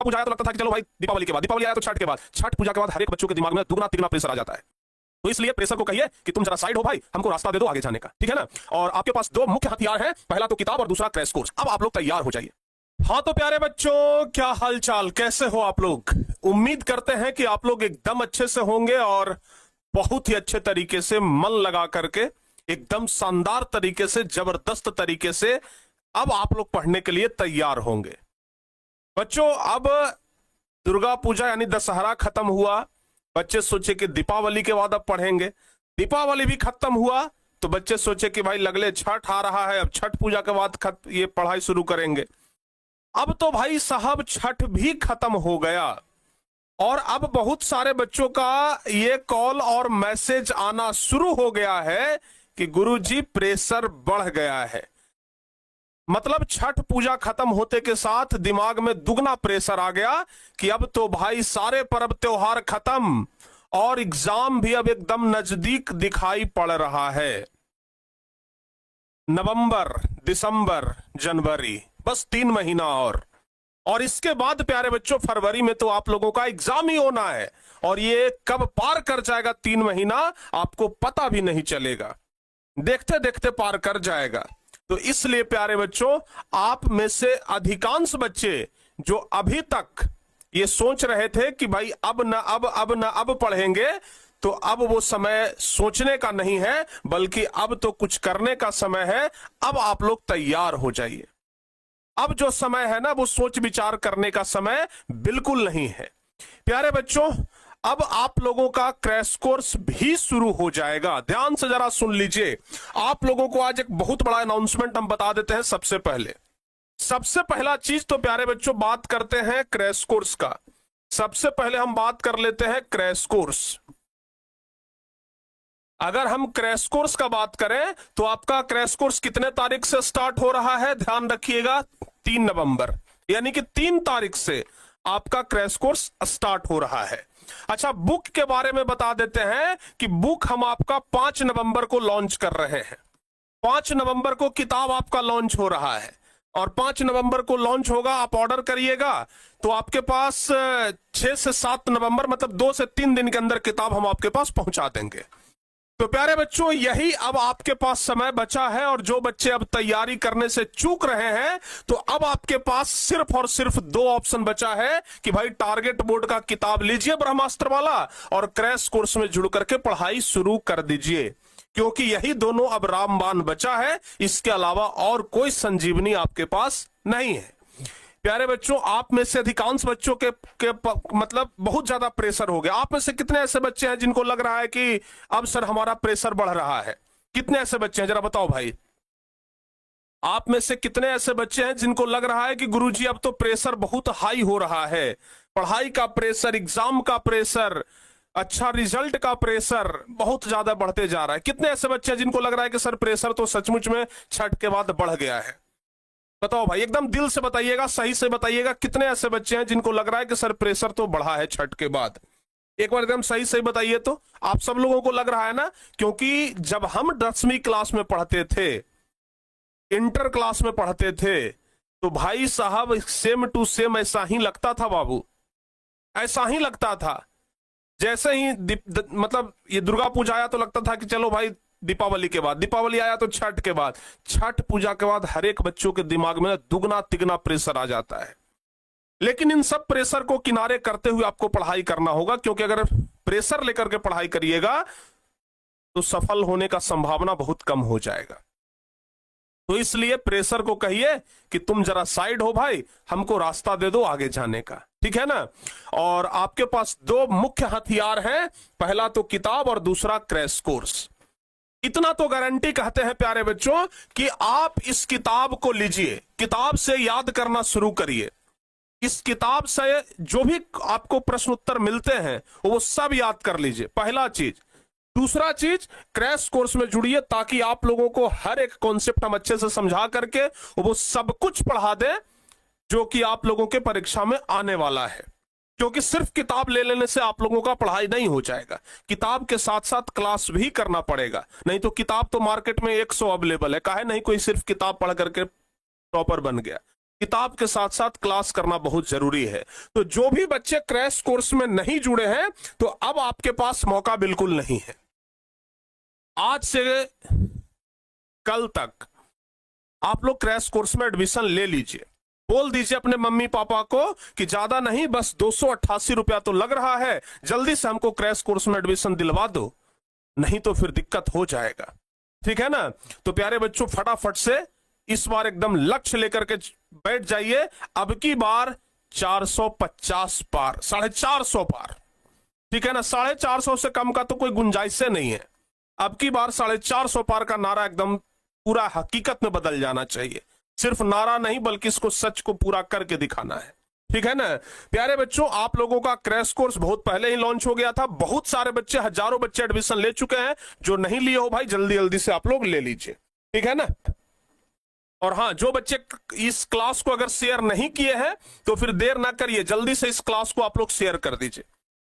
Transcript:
पूजा आया तो लगता था कि चलो भाई दीपावली के बाद, दीपावली आया तो छठ के बाद, छठ पूजा के बाद हर एक बच्चों के दिमाग में दुगना तिगना प्रेशर आ जाता है। तो इसलिए प्रेशर को कहिए कि तुम जरा साइड हो भाई, हमको रास्ता दे दो आगे जाने का, ठीक है ना। और आपके पास दो मुख्य हथियार हैं, पहला तो किताब और दूसरा क्रैश कोर्स। अब आप लोग तैयार हो जाइए। हाँ तो प्यारे बच्चों, क्या हालचाल, कैसे हो आप लोग। उम्मीद करते हैं कि आप लोग एकदम अच्छे से होंगे और बहुत ही अच्छे तरीके से मन लगा करके, एकदम शानदार तरीके से, जबरदस्त तरीके से अब आप लोग पढ़ने के लिए तैयार होंगे। बच्चों अब दुर्गा पूजा यानी दशहरा खत्म हुआ, बच्चे सोचे कि दीपावली के बाद अब पढ़ेंगे। दीपावली भी खत्म हुआ तो बच्चे सोचे कि भाई लगले छठ आ रहा है, अब छठ पूजा के बाद ये पढ़ाई शुरू करेंगे। अब तो भाई साहब छठ भी खत्म हो गया और अब बहुत सारे बच्चों का ये कॉल और मैसेज आना शुरू हो गया है कि गुरुजी प्रेशर बढ़ गया है। मतलब छठ पूजा खत्म होते के साथ दिमाग में दुगना प्रेशर आ गया कि अब तो भाई सारे पर्व त्योहार खत्म और एग्जाम भी अब एकदम नजदीक दिखाई पड़ रहा है। नवंबर, दिसंबर, जनवरी, बस 3 महीना और इसके बाद प्यारे बच्चों फरवरी में तो आप लोगों का एग्जाम ही होना है और ये कब पार कर जाएगा 3 महीना आपको पता भी नहीं चलेगा, देखते देखते पार कर जाएगा। तो इसलिए प्यारे बच्चों आप में से अधिकांश बच्चे जो अभी तक ये सोच रहे थे कि भाई अब न अब पढ़ेंगे, तो अब वो समय सोचने का नहीं है बल्कि अब तो कुछ करने का समय है। अब आप लोग तैयार हो जाइए। अब जो समय है ना वो सोच विचार करने का समय बिल्कुल नहीं है। प्यारे बच्चों अब आप लोगों का क्रैश कोर्स भी शुरू हो जाएगा। ध्यान से जरा सुन लीजिए, आप लोगों को आज एक बहुत बड़ा अनाउंसमेंट हम बता देते हैं। सबसे पहला चीज तो प्यारे बच्चों बात करते हैं क्रैश कोर्स का। सबसे पहले हम बात कर लेते हैं क्रैश कोर्स। अगर हम क्रैश कोर्स का बात करें तो आपका क्रैश कोर्स कितने तारीख से स्टार्ट हो रहा है, ध्यान रखिएगा 3 नवंबर, यानी कि 3 तारीख से आपका क्रैश कोर्स स्टार्ट हो रहा है। अच्छा, बुक के बारे में बता देते हैं कि बुक हम आपका 5 नवंबर को लॉन्च कर रहे हैं। 5 नवंबर को किताब आपका लॉन्च हो रहा है और 5 नवंबर को लॉन्च होगा। आप ऑर्डर करिएगा तो आपके पास 6 से 7 नवंबर मतलब 2 से 3 दिन के अंदर किताब हम आपके पास पहुंचा देंगे। तो प्यारे बच्चों यही अब आपके पास समय बचा है और जो बच्चे अब तैयारी करने से चूक रहे हैं तो अब आपके पास सिर्फ और सिर्फ 2 ऑप्शन बचा है कि भाई टारगेट बोर्ड का किताब लीजिए ब्रह्मास्त्र वाला और क्रैश कोर्स में जुड़ करके पढ़ाई शुरू कर दीजिए, क्योंककि यही दोनों अब रामबाण बचा है। इसके अलावा और कोई संजीवनी आपके पास नहीं है। प्यारे बच्चों आप में से अधिकांश बच्चों के मतलब बहुत ज्यादा प्रेशर हो गया। आप में से कितने ऐसे बच्चे हैं जिनको लग रहा है कि अब सर हमारा प्रेशर बढ़ रहा है? कितने ऐसे बच्चे हैं जरा बताओ भाई। आप में से कितने ऐसे बच्चे हैं जिनको लग रहा है कि गुरुजी अब तो प्रेशर बहुत हाई हो रहा है, पढ़ाई का प्रेशर, एग्जाम का प्रेशर, अच्छा रिजल्ट का प्रेशर बहुत ज्यादा बढ़ते जा रहा है? कितने ऐसे बच्चे हैं जिनको लग रहा है कि सर प्रेशर तो सचमुच में छठ के बाद बढ़ गया है? बताओ भाई, एकदम दिल से बताइएगा, सही से बताइएगा। कितने ऐसे बच्चे हैं जिनको लग रहा है कि सर प्रेशर तो बढ़ा है छठ के बाद? एक बार एकदम सही सही बताइए। तो आप सब लोगों को लग रहा है ना, क्योंकि जब हम 10वीं क्लास में पढ़ते थे, इंटर क्लास में पढ़ते थे, तो भाई साहब सेम टू सेम ऐसा ही लगता था बाबू, ऐसा ही लगता था। जैसे ही मतलब ये दुर्गा पूजा आया तो लगता था कि चलो भाई दीपावली के बाद, दीपावली आया तो छठ के बाद, छठ पूजा के बाद हर एक बच्चों के दिमाग में दुगना तिगना प्रेशर आ जाता है। लेकिन इन सब प्रेशर को किनारे करते हुए आपको पढ़ाई करना होगा, क्योंकि अगर प्रेशर लेकर के पढ़ाई करिएगा तो सफल होने का संभावना बहुत कम हो जाएगा। तो इसलिए प्रेशर को कहिए कि तुम जरा साइड हो भाई, हमको रास्ता दे दो आगे जाने का, ठीक है ना। और आपके पास 2 मुख्य हथियार हैं, पहला तो किताब और दूसरा क्रैश कोर्स। इतना तो गारंटी कहते हैं प्यारे बच्चों कि आप इस किताब को लीजिए, किताब से याद करना शुरू करिए। इस किताब से जो भी आपको प्रश्न उत्तर मिलते हैं वो सब याद कर लीजिए, पहला चीज। दूसरा चीज, क्रैश कोर्स में जुड़िए ताकि आप लोगों को हर एक कॉन्सेप्ट हम अच्छे से समझा करके वो सब कुछ पढ़ा दे जो कि आप लोगों के परीक्षा में आने वाला है। क्योंकि सिर्फ किताब ले लेने से आप लोगों का पढ़ाई नहीं हो जाएगा, किताब के साथ साथ क्लास भी करना पड़ेगा। नहीं तो किताब तो मार्केट में 100 अवेलेबल है, काहे नहीं कोई सिर्फ किताब पढ़ करके टॉपर बन गया। किताब के साथ साथ क्लास करना बहुत जरूरी है। तो जो भी बच्चे क्रैश कोर्स में नहीं जुड़े हैं, तो अब आपके पास मौका बिल्कुल नहीं है। आज से कल तक आप लोग क्रैश कोर्स में एडमिशन ले लीजिए। बोल दीजिए अपने मम्मी पापा को कि ज्यादा नहीं, बस 288 रुपया तो लग रहा है, जल्दी से हमको क्रैश कोर्स में एडमिशन दिलवा दो, नहीं तो फिर दिक्कत हो जाएगा। ठीक है ना? तो प्यारे बच्चों, फटाफट से इस बार एकदम लक्ष्य लेकर के बैठ जाइए। अब की बार 450 पार, 450 पार। ठीक है ना? 450 से कम का तो कोई गुंजाइश नहीं है। अब की बार 450 पार का नारा एकदम पूरा हकीकत में बदल जाना चाहिए। सिर्फ नारा नहीं, बल्कि इसको सच को पूरा करके दिखाना है। ठीक है ना? प्यारे बच्चों, आप लोगों का क्रैश कोर्स बहुत पहले ही लॉन्च हो गया था। बहुत सारे बच्चे, हजारों बच्चे एडमिशन ले चुके हैं। जो नहीं लिए हो भाई, जल्दी जल्दी से आप लोग ले लीजिए। ठीक है ना? और हाँ, जो बच्चे इस क्लास को अगर शेयर नहीं किए हैं, तो फिर देर ना करिए, जल्दी से इस क्लास को आप लोग शेयर कर दीजिए।